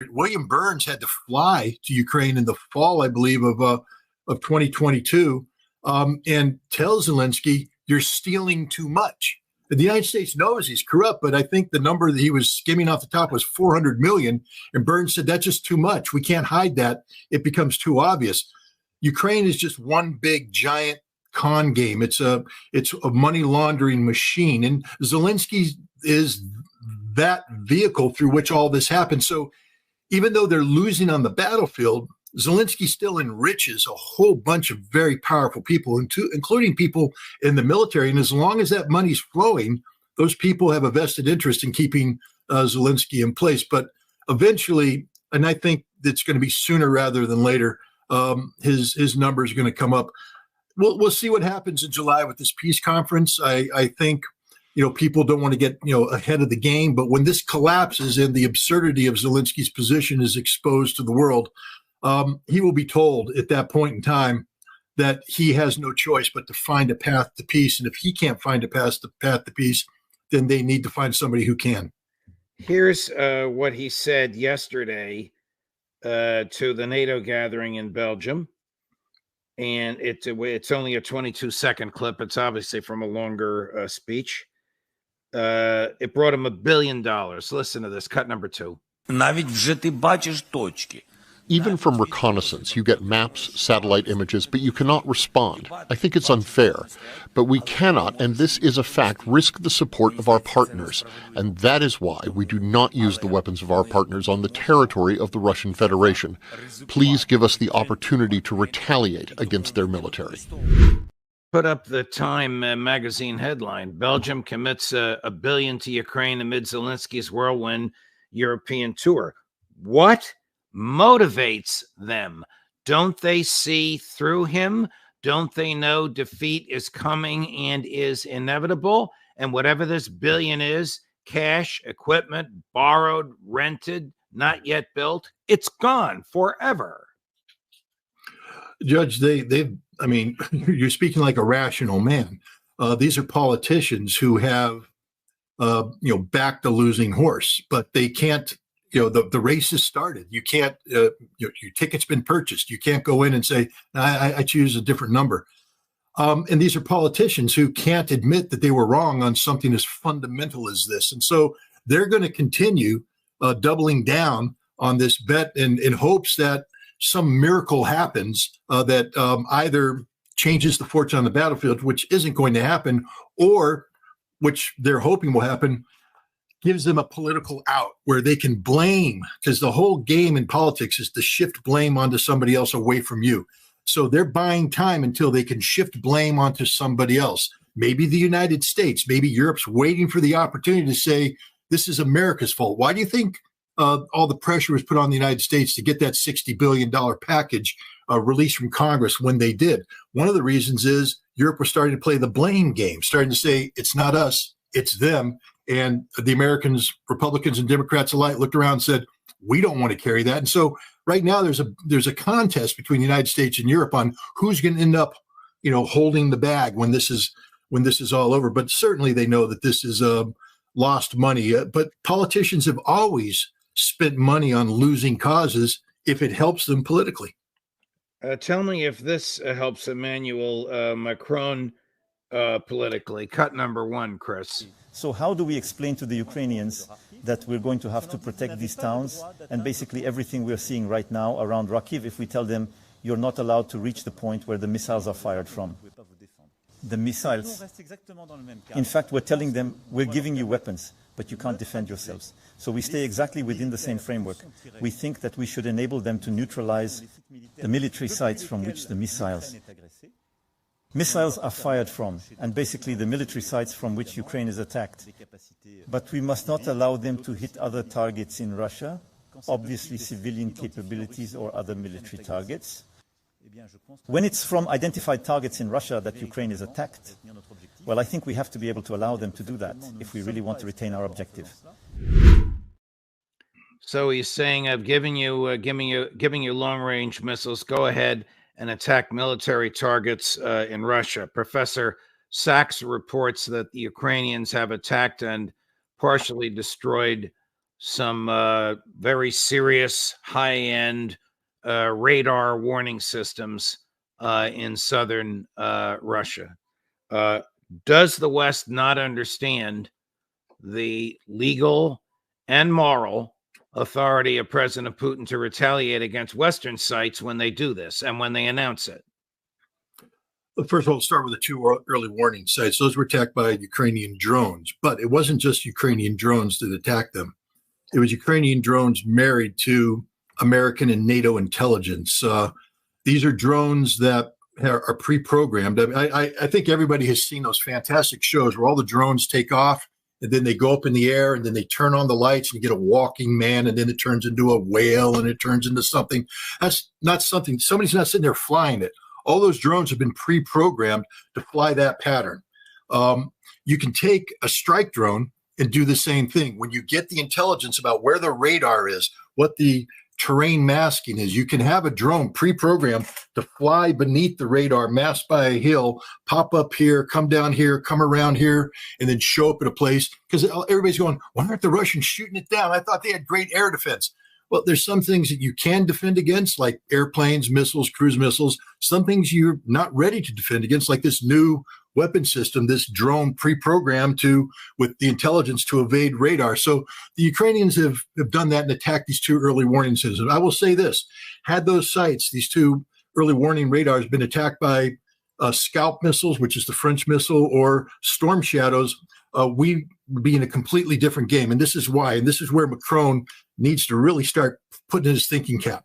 William Burns had to fly to Ukraine in the fall, I believe, of 2022, and tell Zelensky, you're stealing too much. The United States knows he's corrupt, but I think the number that he was skimming off the top was 400 million. And Burns said, that's just too much. We can't hide that. It becomes too obvious. Ukraine is just one big giant con game. It's a money laundering machine. And Zelensky is that vehicle through which all this happens. So even though they're losing on the battlefield, Zelensky still enriches a whole bunch of very powerful people, including people in the military. And as long as that money's flowing, those people have a vested interest in keeping Zelensky in place. But eventually, and I think it's going to be sooner rather than later, his numbers are going to come up. We'll see what happens in July with this peace conference. I think, people don't want to get, ahead of the game. But when this collapses and the absurdity of Zelensky's position is exposed to the world, he will be told at that point in time that he has no choice but to find a path to peace. And if he can't find a path to peace, then they need to find somebody who can. Here's what he said yesterday to the NATO gathering in Belgium. And it's only a 22-second clip. It's obviously from a longer speech. It brought him $1 billion. Listen to this, cut number 2. Навіть вже ти бачиш точки. Even from reconnaissance, you get maps, satellite images, but you cannot respond. I think it's unfair. But we cannot, and this is a fact, risk the support of our partners. And that is why we do not use the weapons of our partners on the territory of the Russian Federation. Please give us the opportunity to retaliate against their military. Put up the Time magazine headline. Belgium commits $1 billion to Ukraine amid Zelensky's whirlwind European tour. What motivates them? Don't they see through him? Don't they know defeat is coming and is inevitable? And whatever this billion is, cash, equipment, borrowed, rented, not yet built, it's gone forever. Judge, you're speaking like a rational man. These are politicians who have, backed a losing horse, but they can't. The race has started. You can't, your ticket's been purchased. You can't go in and say, I choose a different number. And these are politicians who can't admit that they were wrong on something as fundamental as this. And so they're going to continue doubling down on this bet in hopes that some miracle happens that either changes the fortune on the battlefield, which isn't going to happen, or which they're hoping will happen, gives them a political out where they can blame, because the whole game in politics is to shift blame onto somebody else away from you. So they're buying time until they can shift blame onto somebody else. Maybe the United States, maybe Europe's waiting for the opportunity to say, this is America's fault. Why do you think all the pressure was put on the United States to get that $60 billion package released from Congress when they did? One of the reasons is Europe was starting to play the blame game, starting to say, it's not us, it's them. And the Americans, Republicans and Democrats alike, looked around and said, we don't want to carry that. And so right now there's a contest between the United States and Europe on who's going to end up, holding the bag when this is all over. But certainly they know that this is lost money. But politicians have always spent money on losing causes if it helps them politically. Tell me if this helps Emmanuel Macron politically. Cut number 1, Chris. So how do we explain to the Ukrainians that we're going to have to protect these towns and basically everything we're seeing right now around Kharkiv if we tell them you're not allowed to reach the point where the missiles are fired from? The missiles. In fact, we're telling them we're giving you weapons, but you can't defend yourselves. So we stay exactly within the same framework. We think that we should enable them to neutralize the military sites from which the missiles are fired from, and basically the military sites from which Ukraine is attacked. But we must not allow them to hit other targets in Russia, obviously civilian capabilities or other military targets. When it's from identified targets in Russia that Ukraine is attacked, well, I think we have to be able to allow them to do that if we really want to retain our objective. So he's saying, I've given you long-range missiles. Go ahead and attack military targets in Russia. Professor Sachs reports that the Ukrainians have attacked and partially destroyed some very serious high-end radar warning systems in southern Russia. Does the West not understand the legal and moral authority of President Putin to retaliate against Western sites when they do this and when they announce it? First of all, we'll start with the two early warning sites. Those were attacked by Ukrainian drones, but it wasn't just Ukrainian drones that attacked them. It was Ukrainian drones married to American and NATO intelligence. These are drones that are pre-programmed. I think everybody has seen those fantastic shows where all the drones take off and then they go up in the air and then they turn on the lights and you get a walking man and then it turns into a whale and it turns into something. That's not something, somebody's not sitting there flying it. All those drones have been pre-programmed to fly that pattern. You can take a strike drone and do the same thing. When you get the intelligence about where the radar is, what the terrain masking is, you can have a drone pre-programmed to fly beneath the radar, masked by a hill, pop up here, come down here, come around here, and then show up at a place. Because everybody's going, why aren't the Russians shooting it down? I thought they had great air defense. Well, there's some things that you can defend against, like airplanes, missiles, cruise missiles. Some things you're not ready to defend against, like this new weapon system, this drone pre-programmed with the intelligence to evade radar. So the Ukrainians have done that and attacked these two early warning systems. I will say this, had those sites, these two early warning radars, been attacked by Scalp missiles, which is the French missile, or Storm Shadows, we would be in a completely different game. And this is why, and this is where Macron needs to really start putting his thinking cap.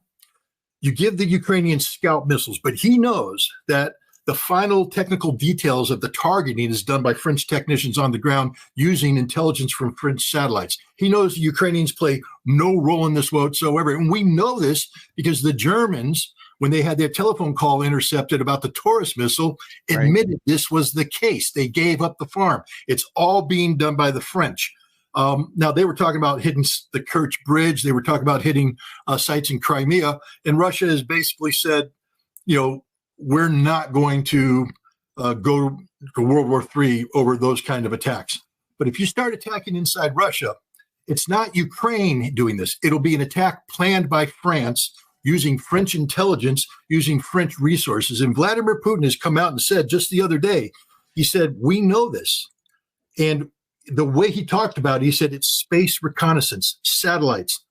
You give the Ukrainians Scalp missiles, but he knows that the final technical details of the targeting is done by French technicians on the ground using intelligence from French satellites. He knows the Ukrainians play no role in this whatsoever. And we know this because the Germans, when they had their telephone call intercepted about the Taurus missile, admitted this was the case. They gave up the farm. It's all being done by the French. Now, they were talking about hitting the Kerch Bridge. They were talking about hitting sites in Crimea. And Russia has basically said, we're not going to go to World War III over those kind of attacks. But if you start attacking inside Russia, it's not Ukraine doing this. It'll be an attack planned by France using French intelligence, using French resources. And Vladimir Putin has come out and said just the other day, he said, we know this. And the way he talked about it, he said it's space reconnaissance, satellites.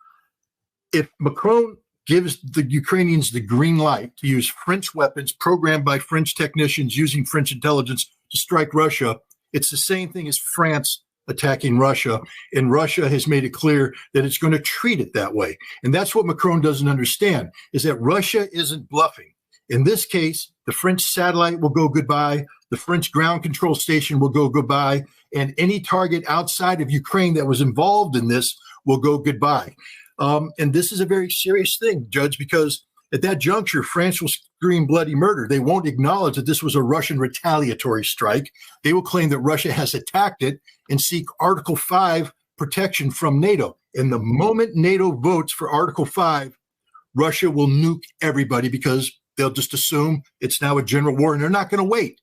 If Macron gives the Ukrainians the green light to use French weapons programmed by French technicians using French intelligence to strike Russia, it's the same thing as France attacking Russia. And Russia has made it clear that it's going to treat it that way. And that's what Macron doesn't understand, is that Russia isn't bluffing. In this case, the French satellite will go goodbye. The French ground control station will go goodbye. And any target outside of Ukraine that was involved in this will go goodbye. And this is a very serious thing, Judge, because at that juncture, France will scream bloody murder. They won't acknowledge that this was a Russian retaliatory strike. They will claim that Russia has attacked it and seek Article 5 protection from NATO. And the moment NATO votes for Article 5, Russia will nuke everybody because they'll just assume it's now a general war and they're not going to wait.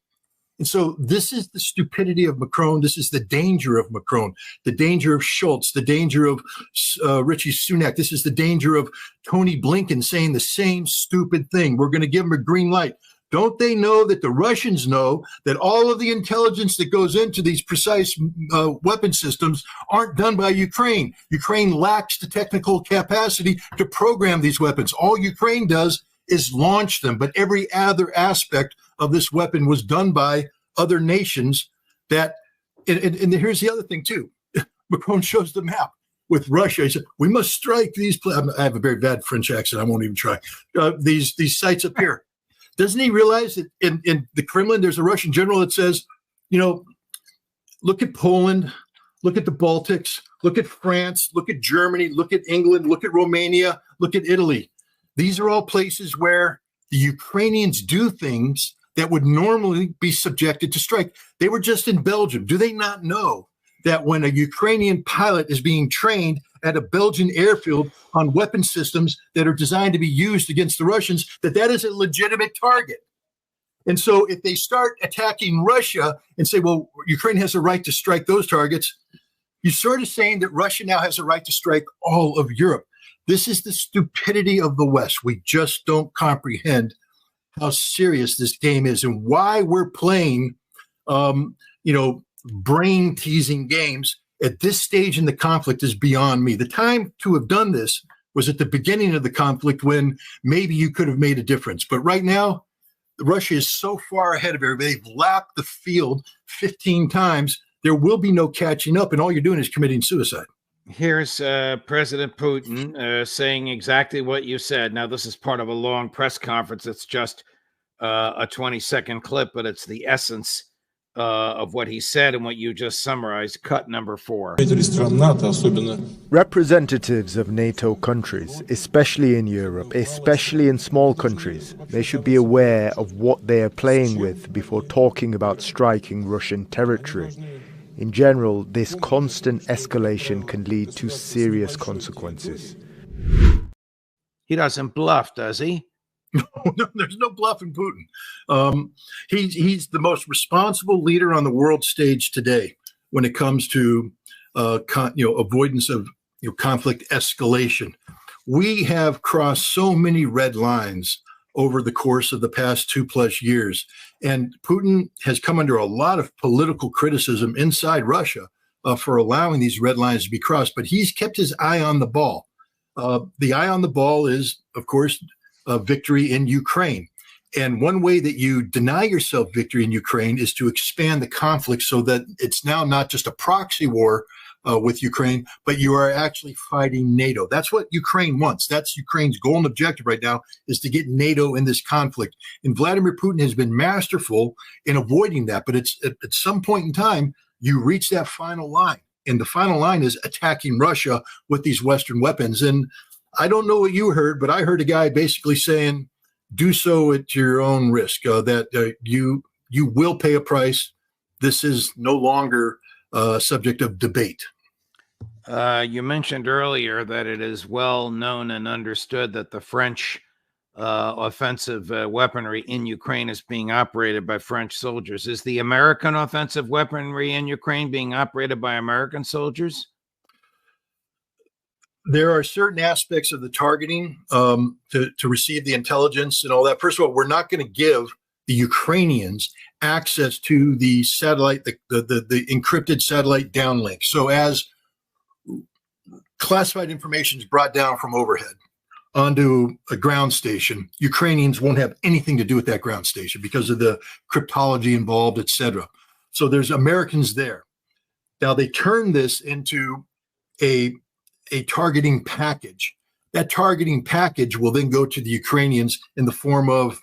And so this is the stupidity of Macron. This is the danger of Macron, the danger of Schultz, the danger of Richie Sunak. This is the danger of Tony Blinken saying the same stupid thing. We're going to give them a green light. Don't they know that the Russians know that all of the intelligence that goes into these precise weapon systems aren't done by Ukraine? Ukraine lacks the technical capacity to program these weapons. All Ukraine does is launch them, but every other aspect of this weapon was done by other nations. And here's the other thing too. Macron shows the map with Russia. He said, we must strike these. I have a very bad French accent. I won't even try. These sites up here. Doesn't he realize that in the Kremlin, there's a Russian general that says, look at Poland, look at the Baltics, look at France, look at Germany, look at England, look at Romania, look at Italy. These are all places where the Ukrainians do things that would normally be subjected to strike. They were just in Belgium. Do they not know that when a Ukrainian pilot is being trained at a Belgian airfield on weapon systems that are designed to be used against the Russians, that is a legitimate target? And so if they start attacking Russia and say, well, Ukraine has a right to strike those targets, You're sort of saying that Russia now has a right to strike all of Europe. This is the stupidity of the West. We just don't comprehend how serious this game is and why we're playing, brain-teasing games at this stage in the conflict is beyond me. The time to have done this was at the beginning of the conflict when maybe you could have made a difference. But right now, Russia is so far ahead of everybody. They've lapped the field 15 times. There will be no catching up, and all you're doing is committing suicide. Here's President Putin saying exactly what you said. Now, this is part of a long press conference. It's just a 20-second clip, but it's the essence of what he said and what you just summarized. Cut number 4. Representatives of NATO countries, especially in Europe, especially in small countries, they should be aware of what they are playing with before talking about striking Russian territory. In general, this constant escalation can lead to serious consequences. He doesn't bluff, does he? No, there's no bluffing Putin. He's the most responsible leader on the world stage today when it comes to avoidance of conflict escalation. We have crossed so many red lines over the course of the past 2+ years, and Putin has come under a lot of political criticism inside Russia for allowing these red lines to be crossed. But he's kept his eye on the ball. The eye on the ball is, of course, victory in Ukraine. And one way that you deny yourself victory in Ukraine is to expand the conflict so that it's now not just a proxy war with Ukraine, but you are actually fighting NATO. That's what Ukraine wants. That's Ukraine's goal and objective right now, is to get NATO in this conflict. And Vladimir Putin has been masterful in avoiding that. But it's at some point in time, you reach that final line. And the final line is attacking Russia with these Western weapons. And I don't know what you heard, but I heard a guy basically saying, do so at your own risk, that you will pay a price. This is no longer a subject of debate. You mentioned earlier that it is well known and understood that the French offensive weaponry in Ukraine is being operated by French soldiers. Is the American offensive weaponry in Ukraine being operated by American soldiers? There are certain aspects of the targeting to receive the intelligence and all that. First of all, we're not going to give the Ukrainians access to the satellite, the encrypted satellite downlink. So as classified information is brought down from overhead onto a ground station, Ukrainians won't have anything to do with that ground station because of the cryptology involved, etc. So there's Americans there. Now they turn this into a targeting package. That targeting package will then go to the Ukrainians in the form of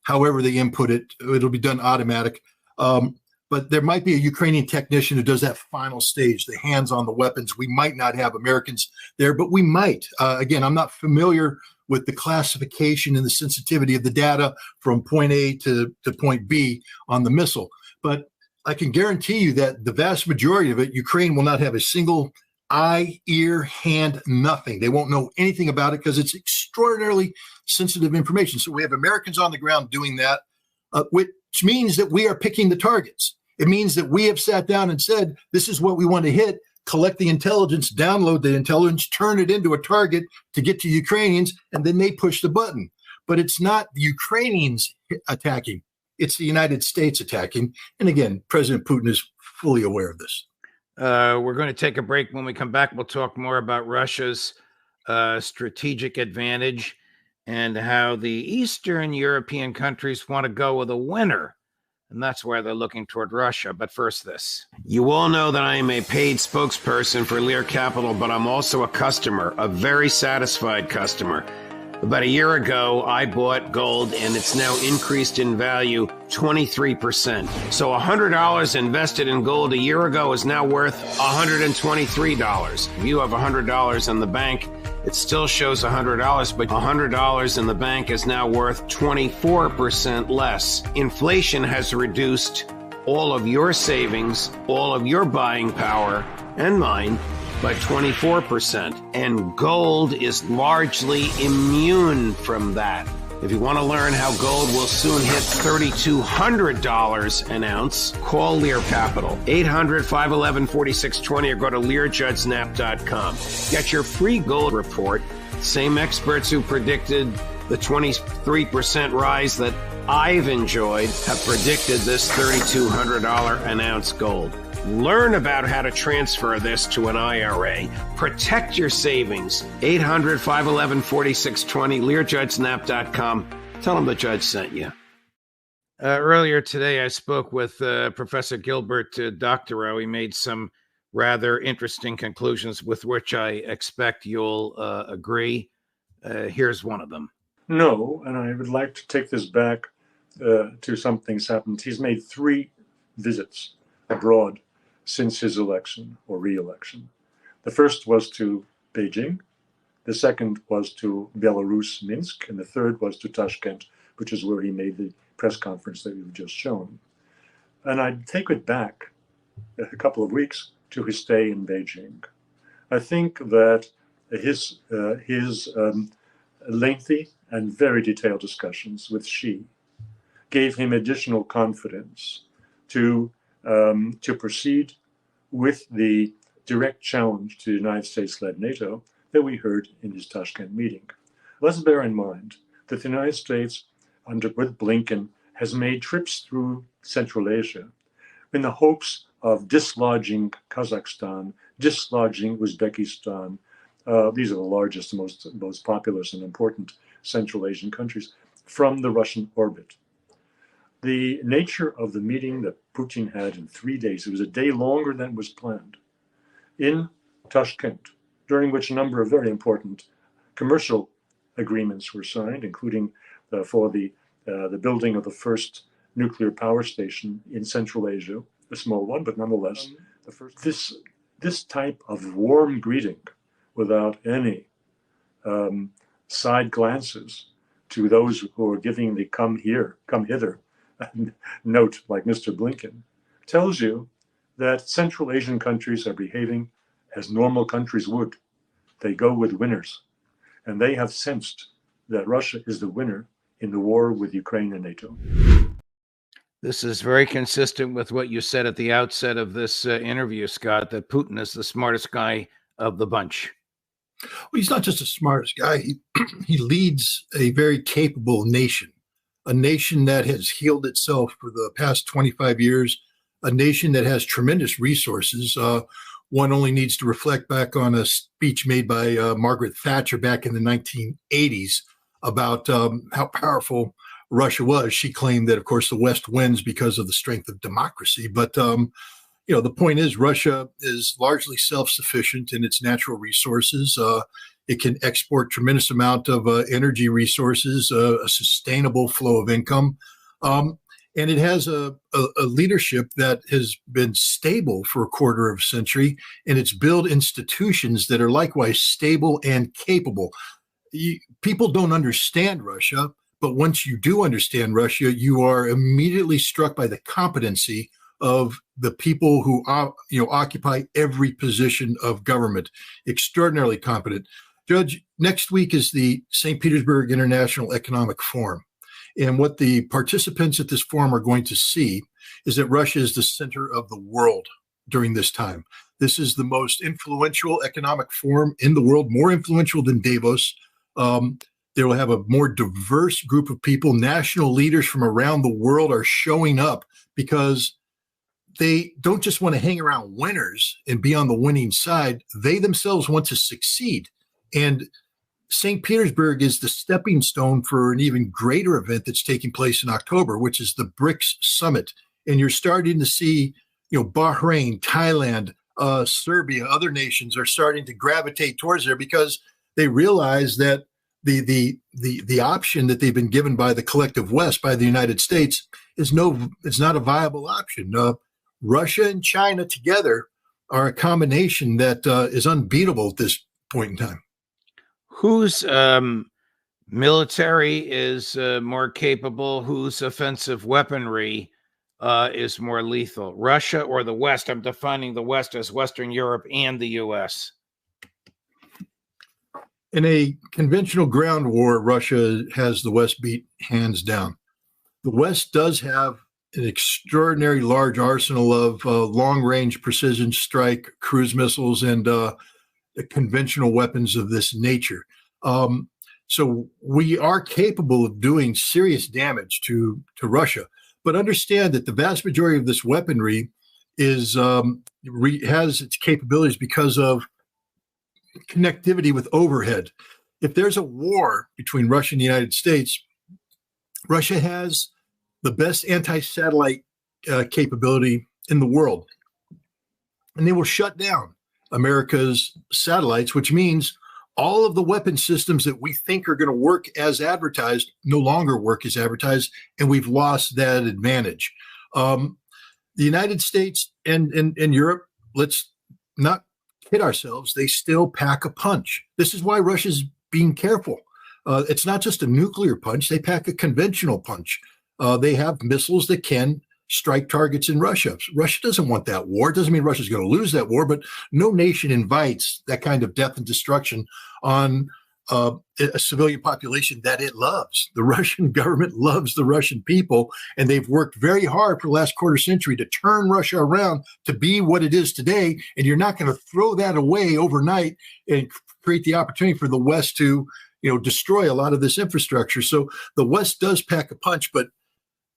however they input it. It'll be done automatic. But there might be a Ukrainian technician who does that final stage, the hands on the weapons. We might not have Americans there, but we might. Again, I'm not familiar with the classification and the sensitivity of the data from point A to point B on the missile. But I can guarantee you that the vast majority of it, Ukraine will not have a single eye, ear, hand, nothing. They won't know anything about it because it's extraordinarily sensitive information. So we have Americans on the ground doing that, which means that we are picking the targets. It means that we have sat down and said, this is what we want to hit, collect the intelligence, download the intelligence, turn it into a target to get to Ukrainians, and then they push the button. But it's not the Ukrainians attacking. It's the United States attacking. And again, President Putin is fully aware of this. We're going to take a break. When we come back, we'll talk more about Russia's strategic advantage and how the Eastern European countries want to go with a winner. And that's why they're looking toward Russia. But first, this. You all know that I am a paid spokesperson for Lear Capital, but I'm also a customer, a very satisfied customer. About a year ago, I bought gold, and it's now increased in value 23%. So $100 invested in gold a year ago is now worth $123. If you have $100 in the bank, it still shows $100, but $100 in the bank is now worth 24% less. Inflation has reduced all of your savings, all of your buying power, and mine, by 24%. And gold is largely immune from that. If you want to learn how gold will soon hit $3,200 an ounce, call Lear Capital, 800-511-4620, or go to LearJudgeSnap.com. Get your free gold report. Same experts who predicted the 23% rise that I've enjoyed have predicted this $3,200 an ounce gold. Learn about how to transfer this to an IRA. Protect your savings. 800-511-4620, LearJudgeSnap.com. Tell them the judge sent you. Earlier today, I spoke with Professor Gilbert Doctorow. He made some rather interesting conclusions with which I expect you'll agree. Here's one of them. No, and I would like to take this back to something that's happened. He's made 3 visits abroad since his election or re-election. The first was to Beijing, the second was to Belarus, Minsk, and the third was to Tashkent, which is where he made the press conference that you've just shown. And I'd take it back a couple of weeks to his stay in Beijing. I think that his lengthy and very detailed discussions with Xi gave him additional confidence to proceed with the direct challenge to the United States-led NATO that we heard in his Tashkent meeting. Let's bear in mind that the United States, with Blinken, has made trips through Central Asia in the hopes of dislodging Kazakhstan, dislodging Uzbekistan. These are the largest, most populous and important Central Asian countries from the Russian orbit. The nature of the meeting that Putin had in 3 days, it was a day longer than was planned, in Tashkent, during which a number of very important commercial agreements were signed, including for the building of the first nuclear power station in Central Asia, a small one, but nonetheless, the first. This type of warm greeting, without any side glances to those who are giving the come hither note, like Mr. Blinken, tells you that Central Asian countries are behaving as normal countries would. They go with winners, and they have sensed that Russia is the winner in the war with Ukraine and NATO. This is very consistent with what you said at the outset of this interview, Scott, that Putin is the smartest guy of the bunch. Well, he's not just the smartest guy. He leads a very capable nation, a nation that has healed itself for the past 25 years, a nation that has tremendous resources. One only needs to reflect back on a speech made by Margaret Thatcher back in the 1980s about how powerful Russia was. She claimed that, of course, the West wins because of the strength of democracy. But, the point is Russia is largely self-sufficient in its natural resources. It can export tremendous amount of energy resources, a sustainable flow of income. And it has a leadership that has been stable for a quarter of a century, and it's built institutions that are likewise stable and capable. People don't understand Russia, but once you do understand Russia, you are immediately struck by the competency of the people who occupy every position of government. Extraordinarily competent. Judge, next week is the St. Petersburg International Economic Forum. And what the participants at this forum are going to see is that Russia is the center of the world during this time. This is the most influential economic forum in the world, more influential than Davos. They will have a more diverse group of people. National leaders from around the world are showing up because they don't just want to hang around winners and be on the winning side. They themselves want to succeed. And St. Petersburg is the stepping stone for an even greater event that's taking place in October, which is the BRICS Summit. And you're starting to see, Bahrain, Thailand, Serbia, other nations are starting to gravitate towards there because they realize that the option that they've been given by the collective West, by the United States, it's not a viable option. Russia and China together are a combination that is unbeatable at this point in time. Whose military is more capable? Whose offensive weaponry is more lethal? Russia or the West? I'm defining the West as Western Europe and the U.S. In a conventional ground war, Russia has the West beat hands down. The West does have an extraordinary large arsenal of long-range precision strike cruise missiles and conventional weapons of this nature. So we are capable of doing serious damage to Russia. But understand that the vast majority of this weaponry is has its capabilities because of connectivity with overhead. If there's a war between Russia and the United States, Russia has the best anti-satellite capability in the world. And they will shut down America's satellites, which means all of the weapon systems that we think are going to work as advertised no longer work as advertised, and we've lost that advantage. The United States and Europe, let's not kid ourselves, they still pack a punch. This is why Russia's being careful. It's not just a nuclear punch, they pack a conventional punch. They have missiles that can strike targets in Russia. Russia doesn't want that war. It doesn't mean Russia's going to lose that war, but no nation invites that kind of death and destruction on a civilian population that it loves. The Russian government loves the Russian people, and they've worked very hard for the last quarter century to turn Russia around to be what it is today, and you're not going to throw that away overnight and create the opportunity for the West to, destroy a lot of this infrastructure. So the West does pack a punch, but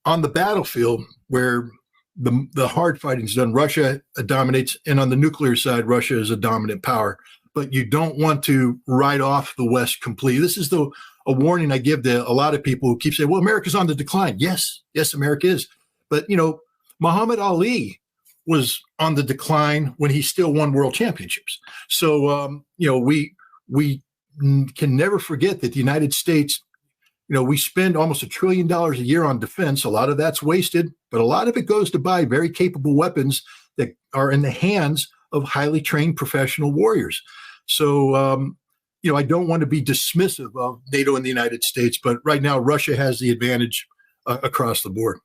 on the battlefield where the hard fighting is done, Russia dominates, and on the nuclear side, Russia is a dominant power. But you don't want to write off the West completely. This is a warning I give to a lot of people who keep saying, well, America's on the decline. Yes, America is. But, Muhammad Ali was on the decline when he still won world championships. So, we can never forget that the United States, we spend almost $1 trillion a year on defense. A lot of that's wasted, but a lot of it goes to buy very capable weapons that are in the hands of highly trained professional warriors. So, I don't want to be dismissive of NATO and the United States, but right now Russia has the advantage across the board.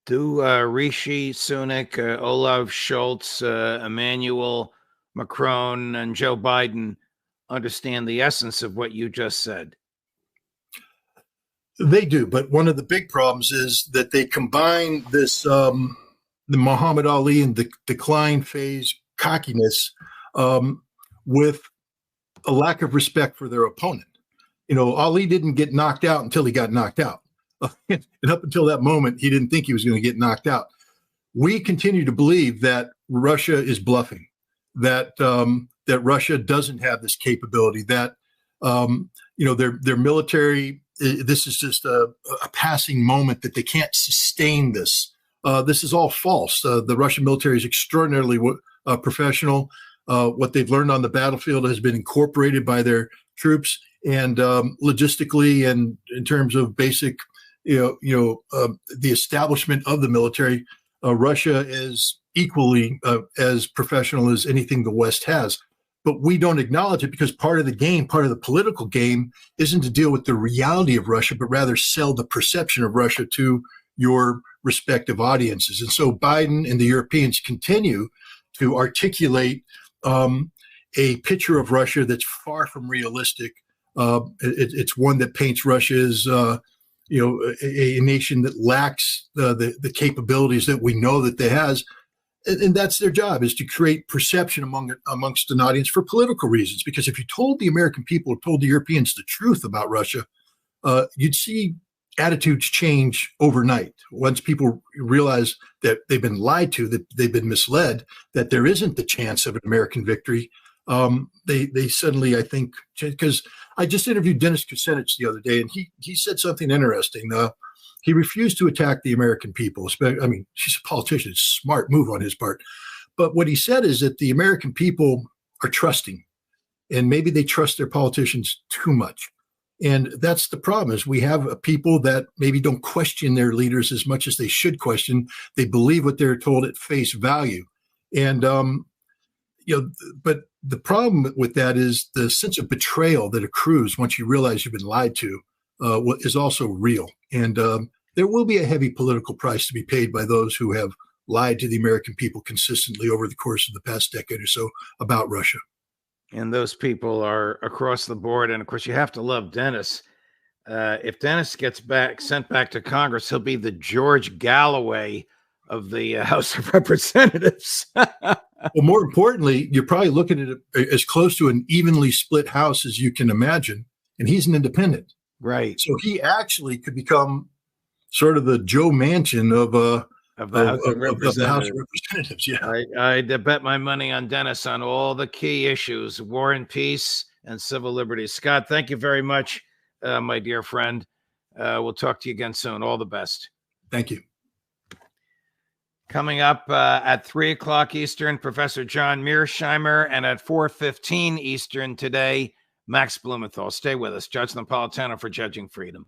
Do Rishi Sunak, Olaf Scholz, Emmanuel Macron, and Joe Biden understand the essence of what you just said? They do, but one of the big problems is that they combine this the Muhammad Ali and the decline phase cockiness with a lack of respect for their opponent. Ali didn't get knocked out until he got knocked out. And up until that moment, he didn't think he was going to get knocked out. We continue to believe that Russia is bluffing, that Russia doesn't have this capability, that their military, this is just a passing moment, that they can't sustain this. This is all false. The Russian military is extraordinarily professional. What they've learned on the battlefield has been incorporated by their troops, and logistically, and in terms of basic, the establishment of the military, Russia is equally as professional as anything the West has. But we don't acknowledge it because part of the game, part of the political game, isn't to deal with the reality of Russia, but rather sell the perception of Russia to your respective audiences. And so Biden and the Europeans continue to articulate a picture of Russia that's far from realistic. It's one that paints Russia as a nation that lacks the capabilities that we know that it has. And that's their job, is to create perception amongst an audience for political reasons. Because if you told the American people, told the Europeans the truth about Russia, you'd see attitudes change overnight. Once people realize that they've been lied to, that they've been misled, that there isn't the chance of an American victory, they suddenly, I think, because I just interviewed Dennis Kucinich the other day, and he said something interesting. He refused to attack the American people. I mean, he's a politician. It's a smart move on his part. But what he said is that the American people are trusting, and maybe they trust their politicians too much. And that's the problem, is we have people that maybe don't question their leaders as much as they should question. They believe what they're told at face value. And, but the problem with that is the sense of betrayal that accrues once you realize you've been lied to is also real. And there will be a heavy political price to be paid by those who have lied to the American people consistently over the course of the past decade or so about Russia. And those people are across the board. And of course, you have to love Dennis. If Dennis gets sent back to Congress, he'll be the George Galloway of the House of Representatives. Well, more importantly, you're probably looking at it as close to an evenly split House as you can imagine. And he's an independent. Right. So he actually could become sort of the Joe Manchin of the House of Representatives. Yeah. I'd bet my money on Dennis on all the key issues, war and peace and civil liberties. Scott, thank you very much, my dear friend. We'll talk to you again soon. All the best. Thank you. Coming up at 3 o'clock Eastern, Professor John Mearsheimer, and at 4:15 Eastern today, Max Blumenthal. Stay with us. Judge Napolitano for Judging Freedom.